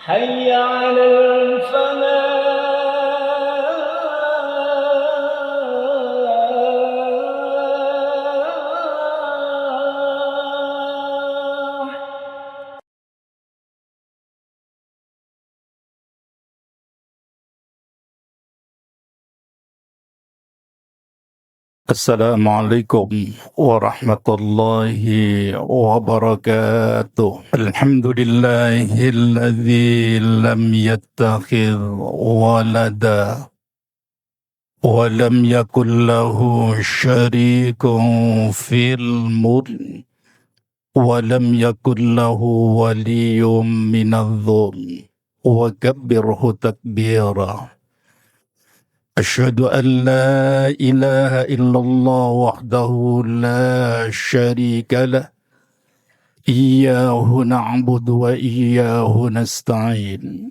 حي على الفلاح. السلام عليكم ورحمة الله وبركاته. الحمد لله الذي لم يتخذ ولدا ولم يكن له شريك في الملك ولم يكن له ولي من الذل وكبره تكبيرا. أشهد أن لا إله إلا الله وحده لا شريك له إياه نعبد وإياه نستعين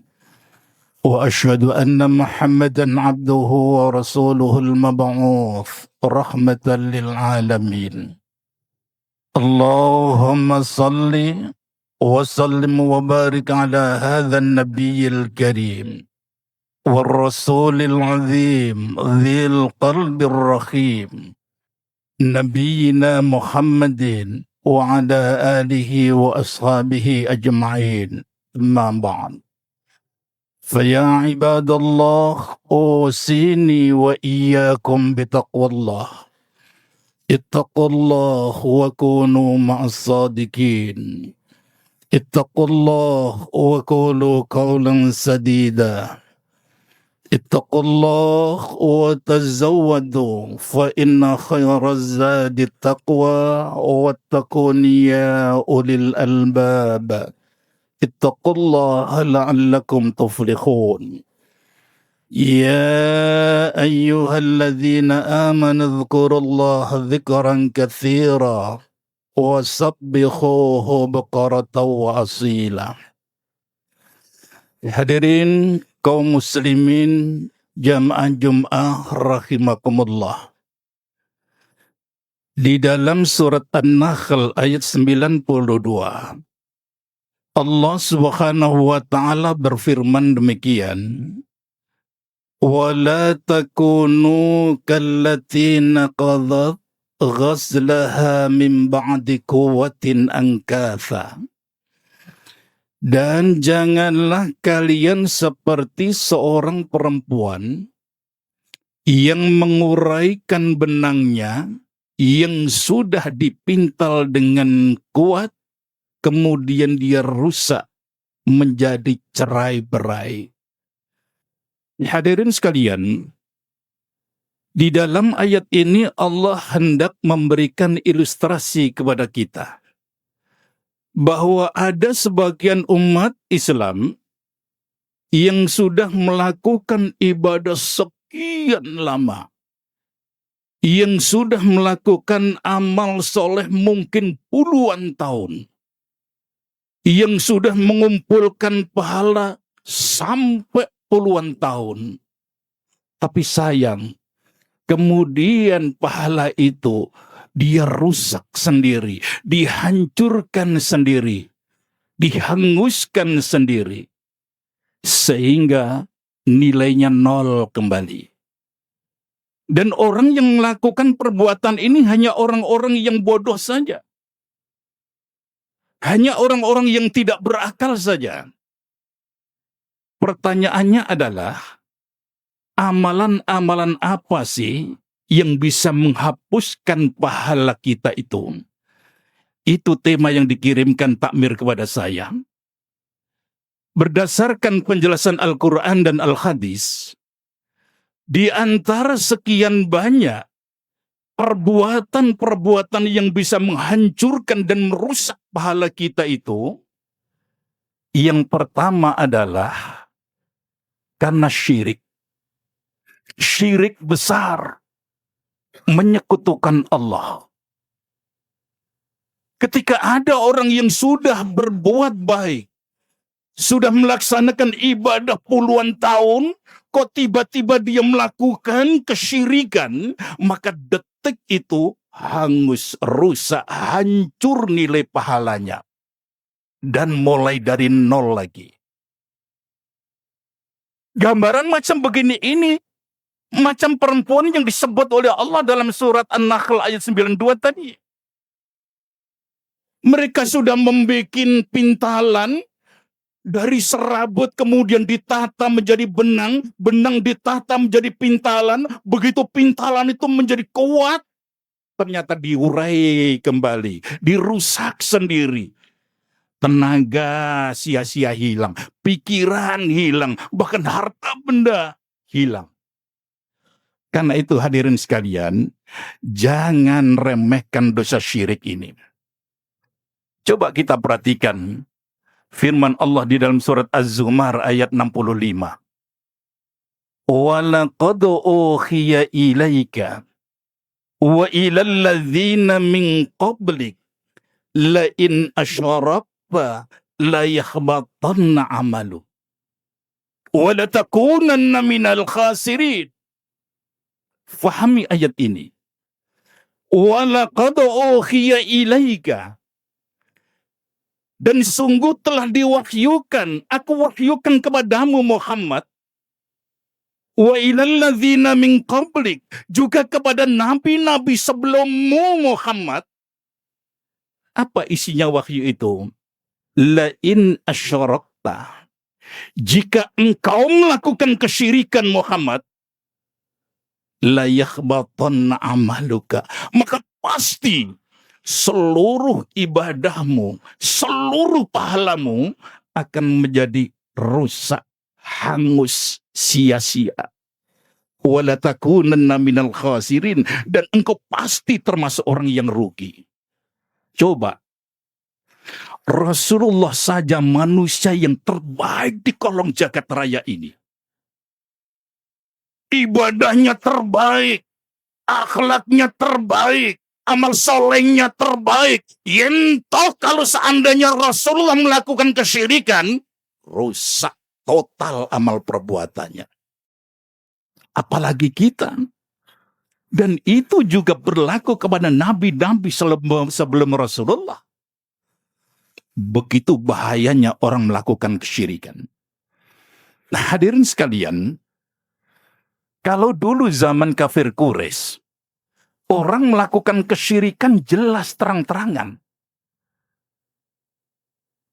وأشهد أن محمدا عبده ورسوله المبعوث رحمة للعالمين. اللهم صل وسلم وبارك على هذا النبي الكريم والرسول العظيم ذي القلب الرحيم نبينا محمد وعلى آله وأصحابه أجمعين. أما بعد، فيا عباد الله، أوصيني وإياكم بتقوى الله. اتقوا الله وكونوا مع الصادقين. اتقوا الله وقولوا قولا سديدا. اتقوا الله وتزودوا فإن خير الزاد التقوى واتقون يا أولي الألباب. اتقوا الله لعلكم تفلحون. يا أيها الذين آمنوا اذكروا الله ذكرا كثيرا وسبحوه بكرة وأصيلا. Hadirin kaum muslimin jamaah Jum'ah rahimakumullah. Di dalam surat An-Nahl ayat 92, Allah Subhanahu wa taala berfirman demikian, "Wala takunu kallati naqadhat ghazlaha min ba'di quwwatin ankatha." Dan janganlah kalian seperti seorang perempuan yang menguraikan benangnya yang sudah dipintal dengan kuat, kemudian dia rusak menjadi cerai-berai. Hadirin sekalian, di dalam ayat ini Allah hendak memberikan ilustrasi kepada kita bahwa ada sebagian umat Islam yang sudah melakukan ibadah sekian lama, yang sudah melakukan amal soleh mungkin puluhan tahun, yang sudah mengumpulkan pahala sampai puluhan tahun. Tapi sayang, kemudian pahala itu dia rusak sendiri, dihancurkan sendiri, dihanguskan sendiri, sehingga nilainya nol kembali. Dan orang yang melakukan perbuatan ini hanya orang-orang yang bodoh saja. Hanya orang-orang yang tidak berakal saja. Pertanyaannya adalah, amalan-amalan apa sih yang bisa menghapuskan pahala kita itu? Itu tema yang dikirimkan takmir kepada saya. Berdasarkan penjelasan Al-Quran dan Al-Hadis, di antara sekian banyak perbuatan-perbuatan yang bisa menghancurkan dan merusak pahala kita itu, yang pertama adalah karena syirik. Syirik besar, menyekutukan Allah. Ketika ada orang yang sudah berbuat baik, sudah melaksanakan ibadah puluhan tahun, kok tiba-tiba dia melakukan kesyirikan, maka detik itu hangus, rusak, hancur nilai pahalanya. Dan mulai dari nol lagi. Gambaran macam begini ini, macam perempuan yang disebut oleh Allah dalam surat An-Nahl ayat 92 tadi. Mereka sudah membuat pintalan dari serabut, kemudian ditata menjadi benang, benang ditata menjadi pintalan, begitu pintalan itu menjadi kuat, ternyata diurai kembali, dirusak sendiri. Tenaga sia-sia hilang, pikiran hilang, bahkan harta benda hilang. Karena itu hadirin sekalian, jangan remehkan dosa syirik ini. Coba kita perhatikan firman Allah di dalam surat Az-Zumar ayat 65. وَلَقَدْ أُوحِيَ إِلَيْكَ وَإِلَى الَّذِينَ مِنْ قَبْلِكَ لَئِنْ أَشْرَكْتَ لَيَحْبَطَنَّ عَمَلُكَ وَلَتَكُونَنَّ مِنَ الْخَاسِرِينَ. Fahami ayat ini. وَلَقَدْ أُوحِيَ إِلَيْكَ, dan sungguh telah diwahyukan, aku wahyukan kepadamu Muhammad, wa ilal ladzina min qablik, juga kepada nabi-nabi sebelummu Muhammad. Apa isinya wahyu itu? La in asyrakta, jika engkau melakukan kesyirikan Muhammad, la yakhbatanna amaluka, maka pasti seluruh ibadahmu, seluruh pahalamu akan menjadi rusak, hangus, sia-sia. Wala takunanna minal khasirin, dan engkau pasti termasuk orang yang rugi. Coba, Rasulullah saja manusia yang terbaik di kolong jagat raya ini. Ibadahnya terbaik, akhlaknya terbaik, amal solehnya terbaik. Yentoh kalau seandainya Rasulullah melakukan kesyirikan, rusak total amal perbuatannya. Apalagi kita. Dan itu juga berlaku kepada nabi-nabi sebelum Rasulullah. Begitu bahayanya orang melakukan kesyirikan. Nah, hadirin sekalian, kalau dulu zaman kafir Quraisy, orang melakukan kesyirikan jelas terang-terangan.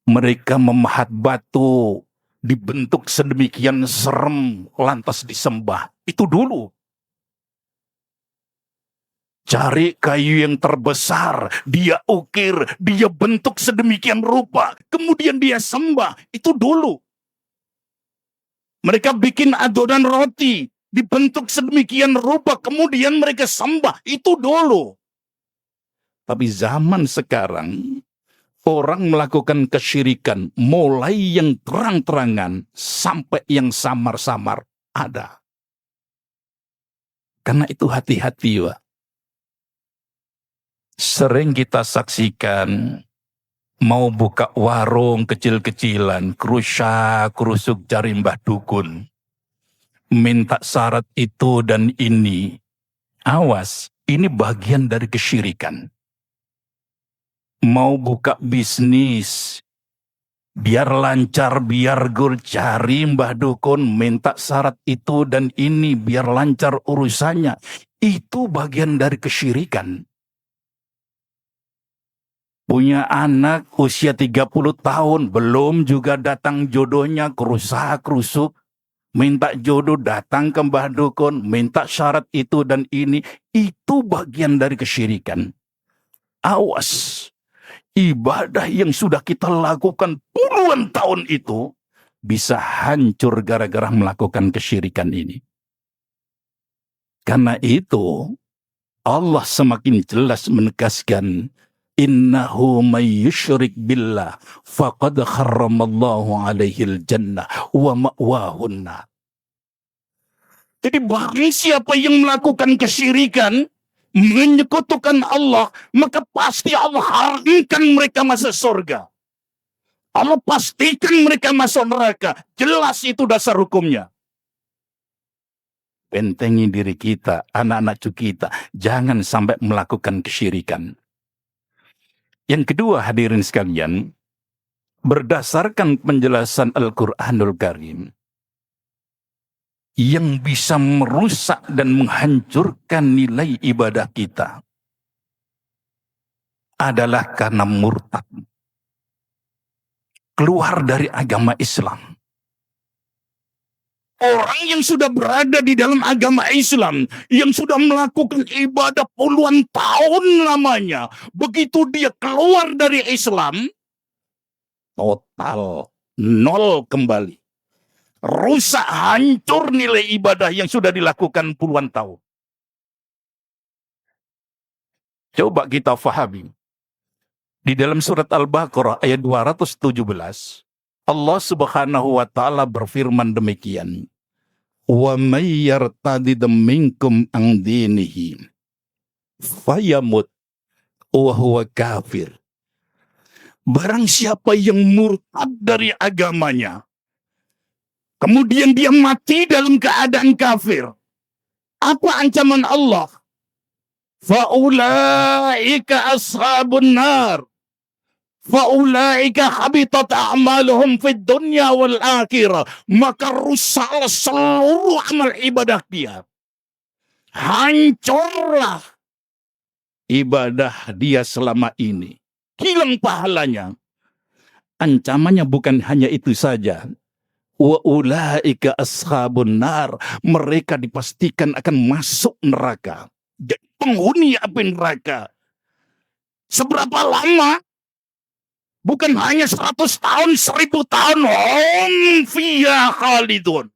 Mereka memahat batu, dibentuk sedemikian serem, lantas disembah. Itu dulu. Cari kayu yang terbesar, dia ukir, dia bentuk sedemikian rupa, kemudian dia sembah. Itu dulu. Mereka bikin adonan roti, dibentuk sedemikian rupa, kemudian mereka sembah. Itu dulu. Tapi zaman sekarang, orang melakukan kesyirikan, mulai yang terang-terangan, sampai yang samar-samar ada. Karena itu hati-hati, Pak. Sering kita saksikan, mau buka warung kecil-kecilan, kerusuk cari mbah dukun. Minta syarat itu dan ini. Awas, ini bagian dari kesyirikan. Mau buka bisnis, biar lancar, biar gur, cari mbah dukun, minta syarat itu dan ini, biar lancar urusannya. Itu bagian dari kesyirikan. Punya anak usia 30 tahun, belum juga datang jodohnya, kerusuk, minta jodoh, datang ke mbah dukun, minta syarat itu dan ini. Itu bagian dari kesyirikan. Awas, ibadah yang sudah kita lakukan puluhan tahun itu bisa hancur gara-gara melakukan kesyirikan ini. Karena itu, Allah semakin jelas menegaskan, innahu may yusyrik billah faqad harramallahu alaihil jannah wa ma'wahun nar. Jadi bagi siapa yang melakukan kesyirikan, menyekutukan Allah, maka pasti Allah haramkan mereka masuk surga. Allah pastikan mereka masuk neraka. Jelas itu dasar hukumnya. Bentengi diri kita, anak-anak cucu kita, jangan sampai melakukan kesyirikan. Yang kedua, hadirin sekalian, berdasarkan penjelasan Al-Quranul Karim, yang bisa merusak dan menghancurkan nilai ibadah kita adalah karena murtad, keluar dari agama Islam. Orang yang sudah berada di dalam agama Islam, yang sudah melakukan ibadah puluhan tahun lamanya, begitu dia keluar dari Islam, total nol kembali. Rusak, hancur nilai ibadah yang sudah dilakukan puluhan tahun. Coba kita fahami. Di dalam surat Al-Baqarah ayat 217, Allah Subhanahu wa taala berfirman demikian. Wa may yartadid minkum an dinihi fayamut wa huwa kafir. Barang siapa yang murtad dari agamanya, kemudian dia mati dalam keadaan kafir, apa ancaman Allah? Faulaika ashabun nar. Faulaika habitat a'maluhum fid dunya wal akhirah. Maka rusaklah seluruh amal ibadah dia. Hancurlah ibadah dia selama ini. Hilang pahalanya. Ancamannya bukan hanya itu saja. Wa ulaika ashabun nar. Mereka dipastikan akan masuk neraka. Jadi penghuni api neraka. Seberapa lama? Bukan hanya 100 tahun, 1000 tahun. Hum fiha khalidun.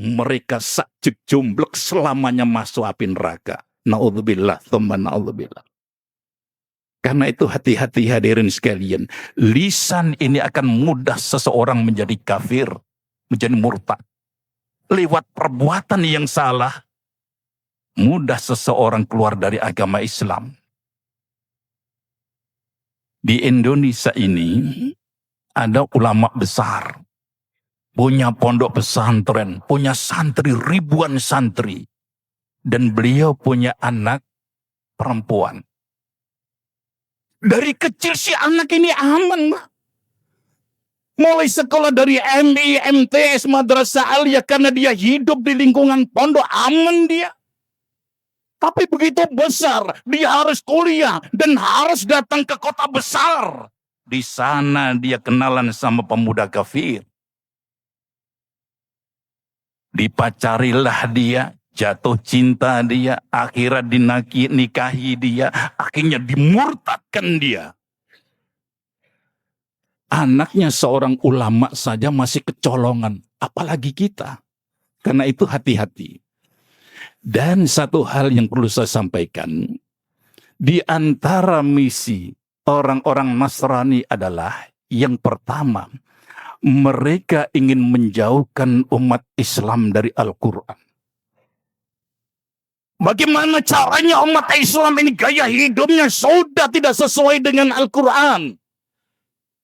Mereka sakjek jumblek selamanya masuk api neraka. Na'udzubillah, thumma na'udzubillah. Karena itu hati-hati hadirin sekalian. Lisan ini akan mudah seseorang menjadi kafir, menjadi murtad. Lewat perbuatan yang salah, mudah seseorang keluar dari agama Islam. Di Indonesia ini ada ulama besar, punya pondok pesantren, punya santri, ribuan santri. Dan beliau punya anak perempuan. Dari kecil si anak ini aman, Mbak. Mulai sekolah dari MI, MTS, Madrasah Aliyah, karena dia hidup di lingkungan pondok, aman dia. Tapi begitu besar, dia harus kuliah dan harus datang ke kota besar. Di sana dia kenalan sama pemuda kafir. Dipacarilah dia, jatuh cinta dia, akhirnya dinikahi dia, akhirnya dimurtadkan dia. Anaknya seorang ulama saja masih kecolongan, apalagi kita. Karena itu hati-hati. Dan satu hal yang perlu saya sampaikan, di antara misi orang-orang Nasrani adalah yang pertama, mereka ingin menjauhkan umat Islam dari Al-Quran. Bagaimana caranya umat Islam ini gaya hidupnya sudah tidak sesuai dengan Al-Quran?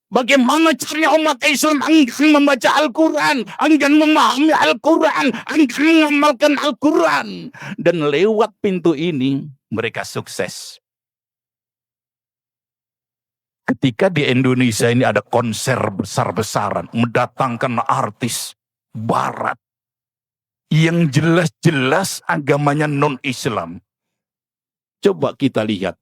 Bagaimana caranya umat Islam enggan membaca Al-Quran, enggan memahami Al-Quran, enggan mengamalkan Al-Quran. Dan lewat pintu ini mereka sukses. Ketika di Indonesia ini ada konser besar-besaran, mendatangkan artis barat yang jelas-jelas agamanya non-Islam. Coba kita lihat.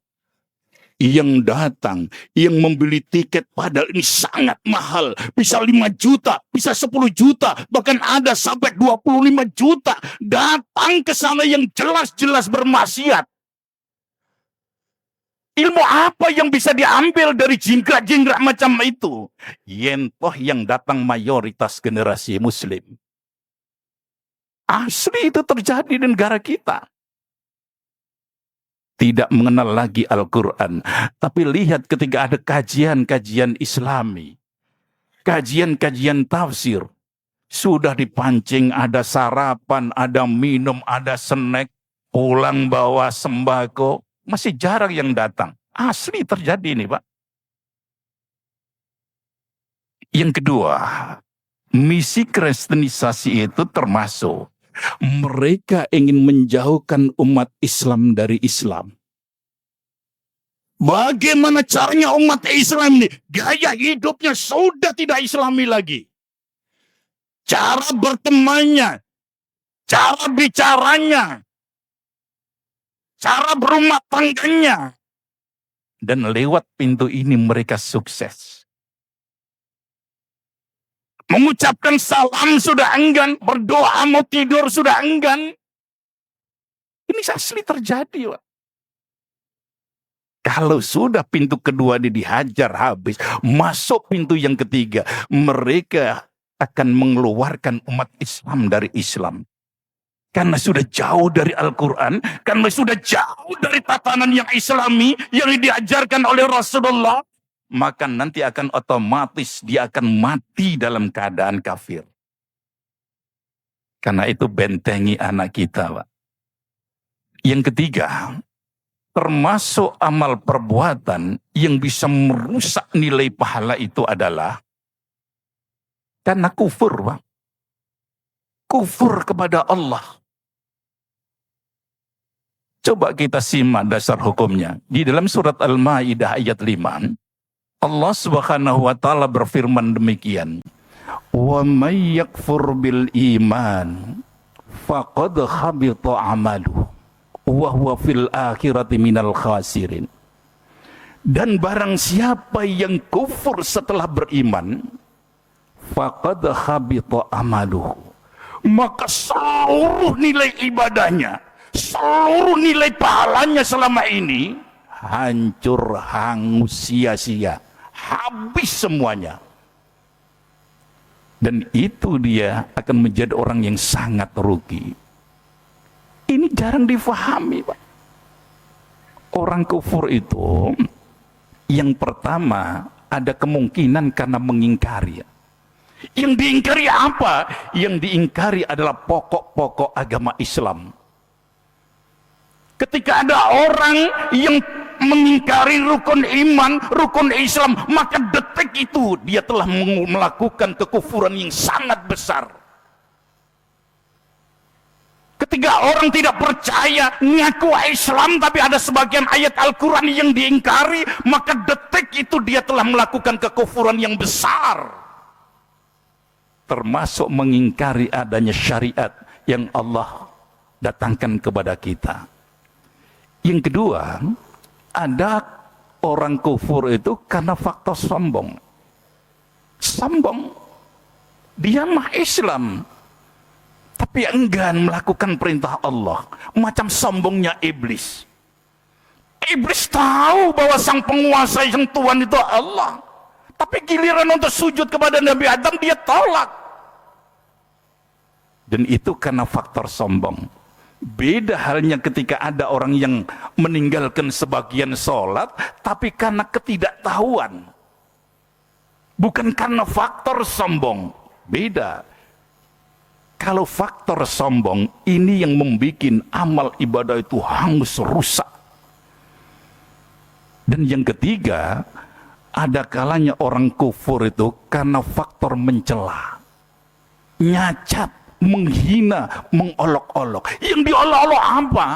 Yang datang, yang membeli tiket padahal ini sangat mahal. Bisa 5 juta, bisa 10 juta, bahkan ada sampai 25 juta. Datang ke sana yang jelas-jelas bermaksiat. Ilmu apa yang bisa diambil dari jingkrak-jingkrak macam itu? Yentoh yang datang mayoritas generasi muslim. Asli itu terjadi di negara kita. Tidak mengenal lagi Al-Quran. Tapi lihat ketika ada kajian-kajian Islami. Kajian-kajian tafsir. Sudah dipancing, ada sarapan, ada minum, ada snack. Pulang bawa sembako. Masih jarang yang datang. Asli terjadi ini, Pak. Yang kedua, misi kristenisasi itu termasuk mereka ingin menjauhkan umat Islam dari Islam. Bagaimana caranya umat Islam ini? Gaya hidupnya sudah tidak Islami lagi. Cara bertemannya, cara bicaranya, cara berumah tangganya. Dan lewat pintu ini mereka sukses. Mengucapkan salam sudah enggan, berdoa mau tidur sudah enggan. Ini asli terjadi, Pak. Kalau sudah pintu kedua dihajar habis, masuk pintu yang ketiga, mereka akan mengeluarkan umat Islam dari Islam. Karena sudah jauh dari Al-Quran, karena sudah jauh dari tatanan yang Islami yang diajarkan oleh Rasulullah, maka nanti akan otomatis dia akan mati dalam keadaan kafir. Karena itu bentengi anak kita, Pak. Yang ketiga, termasuk amal perbuatan yang bisa merusak nilai pahala itu adalah karena kufur, Pak. Kufur kepada Allah. Coba kita simak dasar hukumnya. Di dalam surat Al-Maidah ayat 5, Allah Subhanahu wa taala berfirman demikian. Wa may yakfur bil iman faqad khabita 'amaluhu wa huwa fil akhirati minal khasirin. Dan barang siapa yang kufur setelah beriman, faqad khabita 'amaluhu, maka seluruh nilai ibadahnya, seluruh nilai pahalanya selama ini hancur, hangus, sia-sia, habis semuanya. Dan itu dia akan menjadi orang yang sangat rugi. Ini jarang difahami, Pak. Orang kufur itu yang pertama ada kemungkinan karena mengingkari. Yang diingkari apa? Yang diingkari adalah pokok-pokok agama Islam. Ketika ada orang yang mengingkari rukun iman, rukun Islam, maka detik itu dia telah melakukan kekufuran yang sangat besar. Ketika orang tidak percaya, ngaku Islam, tapi ada sebagian ayat Al-Quran yang diingkari, maka detik itu dia telah melakukan kekufuran yang besar. Termasuk mengingkari adanya syariat yang Allah datangkan kepada kita. Yang kedua, ada orang kufur itu karena faktor sombong. Sombong. Dia mah Islam, tapi enggan melakukan perintah Allah. Macam sombongnya iblis. Iblis tahu bahwa sang penguasa, yang Tuhan itu Allah. Tapi giliran untuk sujud kepada Nabi Adam, dia tolak. Dan itu karena faktor sombong. Beda halnya ketika ada orang yang meninggalkan sebagian sholat, tapi karena ketidaktahuan. Bukan karena faktor sombong. Beda. Kalau faktor sombong, ini yang membuat amal ibadah itu hangus, rusak. Dan yang ketiga, ada kalanya orang kufur itu karena faktor mencela, nyacat, menghina, mengolok-olok. Yang diolok-olok apa?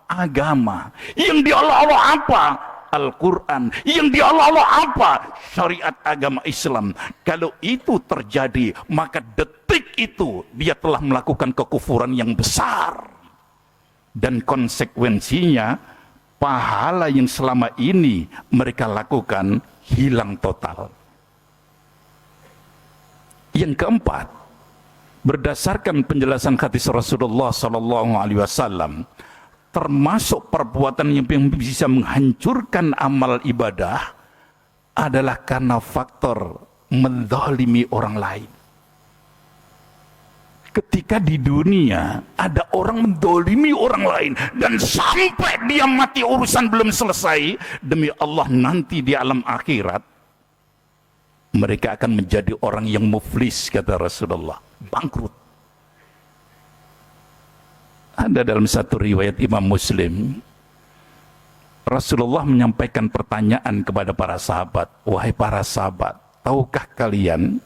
Agama. Yang diolok-olok apa? Al-Quran. Yang diolok-olok apa? Syariat agama Islam. Kalau itu terjadi, maka detik itu dia telah melakukan kekufuran yang besar. Dan konsekuensinya, pahala yang selama ini mereka lakukan hilang total. Yang keempat, berdasarkan penjelasan hadis Rasulullah SAW, termasuk perbuatan yang bisa menghancurkan amal ibadah adalah karena faktor menzalimi orang lain. Ketika di dunia ada orang menzalimi orang lain dan sampai dia mati urusan belum selesai, demi Allah nanti di alam akhirat mereka akan menjadi orang yang muflis, kata Rasulullah, bangkrut. Ada dalam satu riwayat Imam Muslim, Rasulullah menyampaikan pertanyaan kepada para sahabat, wahai para sahabat, tahukah kalian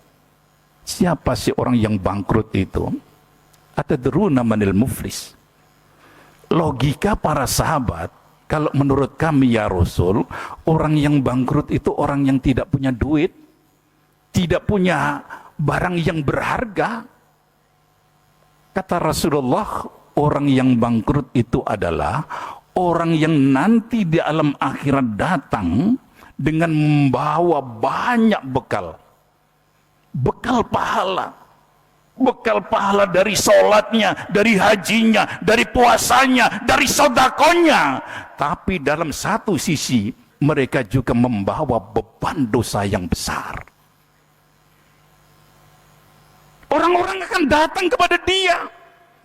siapa sih orang yang bangkrut itu? Atadruna manil muflis? Logika para sahabat, kalau menurut kami ya Rasul, orang yang bangkrut itu orang yang tidak punya duit, tidak punya barang yang berharga. Kata Rasulullah, orang yang bangkrut itu adalah orang yang nanti di alam akhirat datang dengan membawa banyak bekal. Bekal pahala. Bekal pahala dari sholatnya, dari hajinya, dari puasanya, dari sodakonya. Tapi dalam satu sisi, mereka juga membawa beban dosa yang besar. Orang-orang akan datang kepada dia.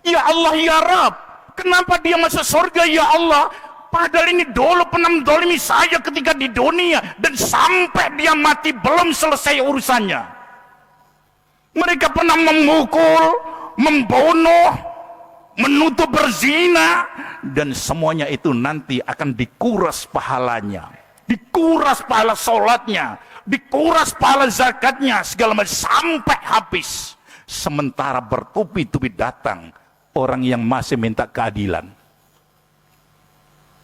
Ya Allah, ya Rab, kenapa dia masuk surga ya Allah? Padahal ini dulu pernah mendolimi saya ketika di dunia. Dan sampai dia mati belum selesai urusannya. Mereka pernah memukul, membunuh, menutup berzina. Dan semuanya itu nanti akan dikuras pahalanya. Dikuras pahala sholatnya. Dikuras pahala zakatnya. Segala macam sampai habis. Sementara bertubi-tubi datang orang yang masih minta keadilan.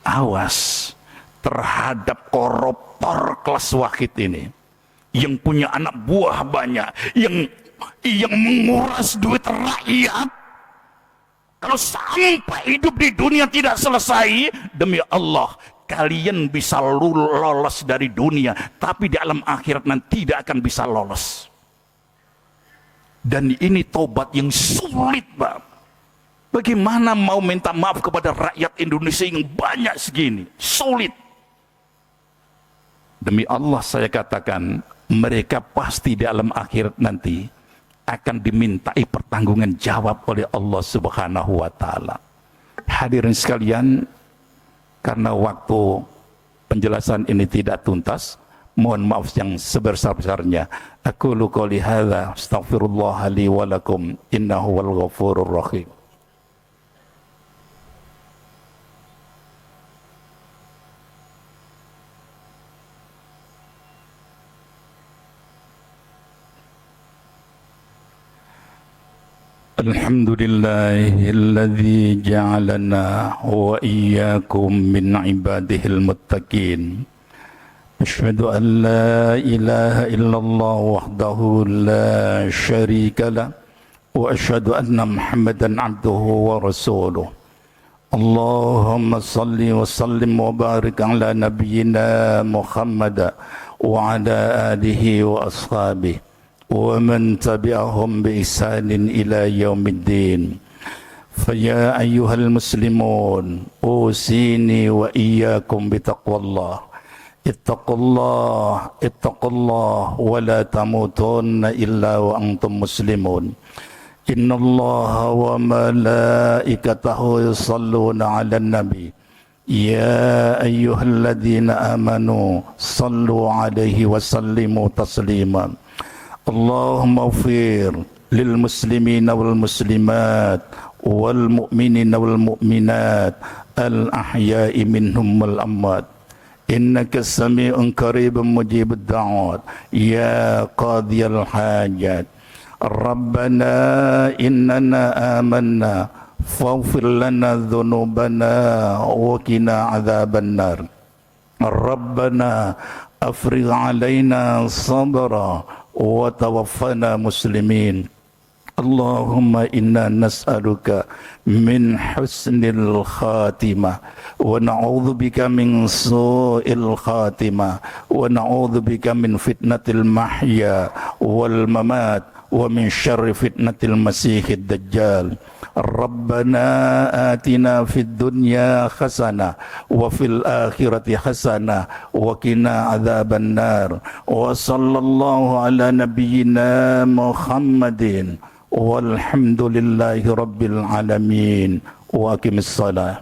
Awas terhadap koruptor kelas wahid ini, yang punya anak buah banyak, yang menguras duit rakyat. Kalau sampai hidup di dunia tidak selesai, demi Allah kalian bisa lolos dari dunia, tapi di alam akhirat nanti tidak akan bisa lolos. Dan ini tobat yang sulit, Pak. Bagaimana mau minta maaf kepada rakyat Indonesia yang banyak segini? Sulit. Demi Allah saya katakan, mereka pasti di alam akhirat nanti akan dimintai pertanggungan jawab oleh Allah Subhanahu wa taala. Hadirin sekalian, karena waktu penjelasan ini tidak tuntas, mohon maaf yang sebesar-besarnya. Aku qouli hadza astaghfirullah li wa lakum innahu wal ghafurur rahim. Alhamdulillahilladzi ja'alana wa iyyakum min ibadihil muttaqin. Asyhadu an la ilaha illallah wahdahu la syarika lah wa asyhadu anna Muhammadan abduhu wa rasuluh. Allahumma salli wa sallim wa barik ala nabiyyina Muhammad wa ala alihi wa ashabihi wa man tabi'ahum bi ihsanin ila yaumiddin. Faya ayyuhal muslimun usini wa iyyakum bitaqwallah. Ittaqullah wa la tamutunna illa wa antum muslimun. Innallaha wa malaikatahu yusalluna 'alan nabi. Ya ayyuhalladzina amanu sallu 'alaihi wa sallimu taslima. Allahumma ighfir lil muslimina wal muslimat wal mu'minina wal mu'minat al ahya'i minhum wal amwat. Innaka sami'un qaribun mujibud da'wat ya qadiyal hajat. Rabbana innana amanna faghfir lana dhunubana wa qina adzabannar. Rabbana afrigh 'alaina sabra wa tawaffana muslimin. Allahumma inna nas'aluka min husnil khatimah wa na'udzubika min su'il khatimah wa na'udzubika min fitnatil mahya wal mamat wa min syarri fitnatil masiihid dajjal. Rabbana atina fid dunya hasanah wa fil akhirati hasanah wa qina adzaban nar. Wa sallallahu ala nabiyyina Muhammadin walhamdulillahi rabbil alamin. Wa aqimis salah.